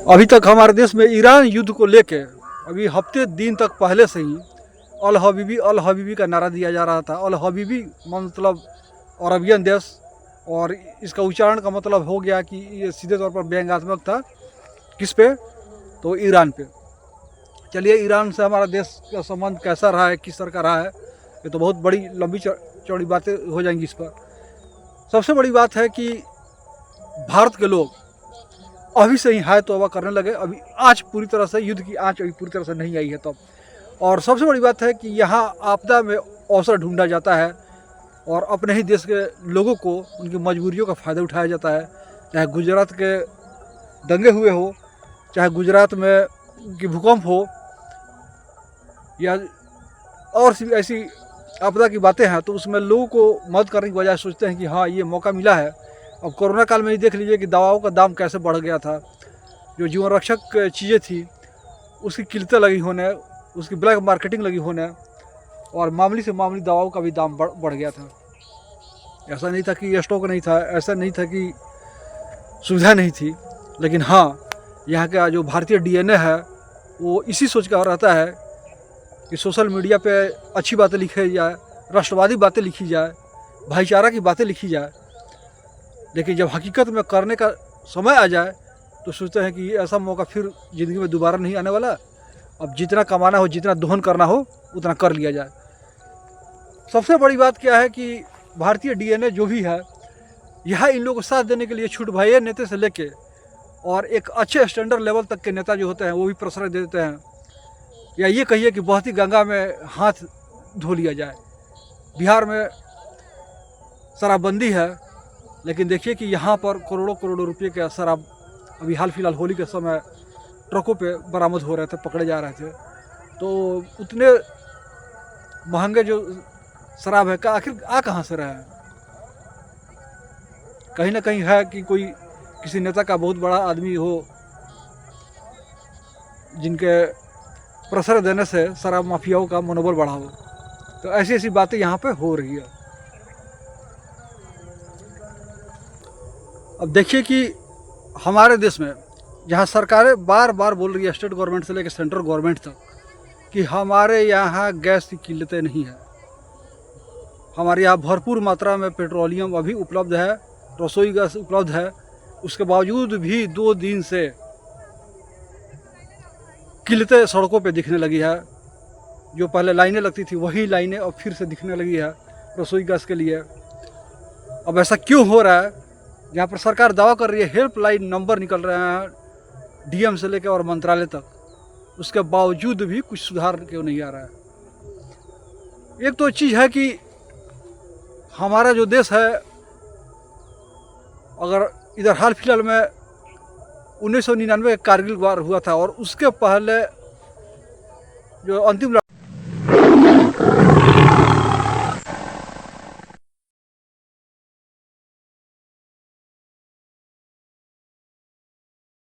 अभी तक हमारे देश में ईरान युद्ध को लेके अभी हफ्ते दिन तक पहले से ही अल हबीबी का नारा दिया जा रहा था। अल हबीबी मतलब अरबियन देश, और इसका उच्चारण का मतलब हो गया कि ये सीधे तौर पर व्यंग्यात्मक था। किस पे? तो ईरान पे। चलिए, ईरान से हमारा देश का संबंध कैसा रहा है, किस तरह का रहा है, ये तो बहुत बड़ी लंबी चौड़ी बातें हो जाएंगी इस पर। सबसे बड़ी बात है कि भारत के लोग अभी से ही हाय तौबा करने लगे। अभी आँच पूरी तरह से, युद्ध की आँच अभी पूरी तरह से नहीं आई है तब। और सबसे बड़ी बात है कि यहाँ आपदा में अवसर ढूंढा जाता है और अपने ही देश के लोगों को उनकी मजबूरियों का फ़ायदा उठाया जाता है। चाहे गुजरात के दंगे हुए हो, चाहे गुजरात में की भूकंप हो, या और सी ऐसी आपदा की बातें हैं, तो उसमें लोगों को मदद करने की बजाय सोचते हैं कि हाँ, ये मौका मिला है। अब कोरोना काल में ही देख लीजिए कि दवाओं का दाम कैसे बढ़ गया था। जो जीवन रक्षक चीज़ें थी उसकी कीमतें लगी होने, उसकी ब्लैक मार्केटिंग लगी होने, और मामूली से मामूली दवाओं का भी दाम बढ़ गया था। ऐसा नहीं था कि स्टॉक नहीं था, ऐसा नहीं था कि सुविधा नहीं थी, लेकिन हाँ, यहाँ का जो भारतीय डीएनए है वो इसी सोच का रहता है कि सोशल मीडिया पे अच्छी बातें लिखी जाए, राष्ट्रवादी बातें लिखी जाए, भाईचारा की बातें लिखी जाए, लेकिन जब हकीकत में करने का समय आ जाए तो सोचते हैं कि ऐसा मौका फिर ज़िंदगी में दोबारा नहीं आने वाला। अब जितना कमाना हो, जितना दोहन करना हो, उतना कर लिया जाए। सबसे बड़ी बात क्या है कि भारतीय डीएनए जो भी है, यह इन लोगों को साथ देने के लिए छोटे भाई नेता से लेके और एक अच्छे स्टैंडर्ड लेवल तक के नेता जो होते हैं वो भी प्रश्रय दे देते हैं, या ये कहिए कि बहती गंगा में हाथ धो लिया जाए। बिहार में शराबबंदी है, लेकिन देखिए कि यहाँ पर करोड़ों करोड़ों रुपये के शराब अभी हाल फिलहाल होली के समय ट्रकों पे बरामद हो रहे थे, पकड़े जा रहे थे। तो उतने महंगे जो शराब है का आखिर आ कहाँ से रहा है? कहीं ना कहीं है कि कोई किसी नेता का बहुत बड़ा आदमी हो जिनके प्रश्रय देने से शराब माफियाओं का मनोबल बढ़ा हो। तो ऐसी ऐसी बातें यहाँ पे हो रही है। अब देखिए कि हमारे देश में जहाँ सरकारें बार बार बोल रही है, स्टेट गवर्नमेंट से लेकर सेंट्रल गवर्नमेंट तक, कि हमारे यहाँ गैस की किल्लतें नहीं है। हमारे यहाँ भरपूर मात्रा में पेट्रोलियम अभी उपलब्ध है, रसोई गैस उपलब्ध है। उसके बावजूद भी 2 दिन से किल्लतें सड़कों पे दिखने लगी है। जो पहले लाइनें लगती थी वही लाइनें अब फिर से दिखने लगी है रसोई गैस के लिए। अब ऐसा क्यों हो रहा है? जहाँ पर सरकार दावा कर रही है, हेल्पलाइन नंबर निकल रहे हैं डीएम से लेकर और मंत्रालय तक, उसके बावजूद भी कुछ सुधार क्यों नहीं आ रहा है? एक तो चीज़ है कि हमारा जो देश है, अगर इधर हाल फिलहाल में 1999 कारगिल वार हुआ था और उसके पहले जो अंतिम